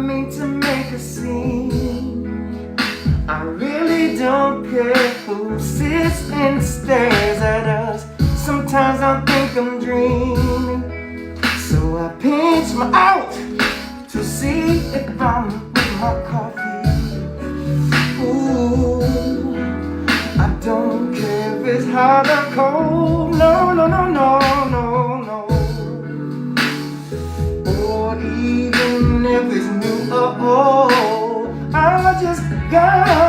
mean to make a scene. I really don't care who sits and stares at us. Sometimes I think I'm dreaming, so I pinch my out to see if I'm with my coffee. Ooh, I don't care if it's hot or cold. No, no, no, no, no, no. Or even if it's new or old, I just got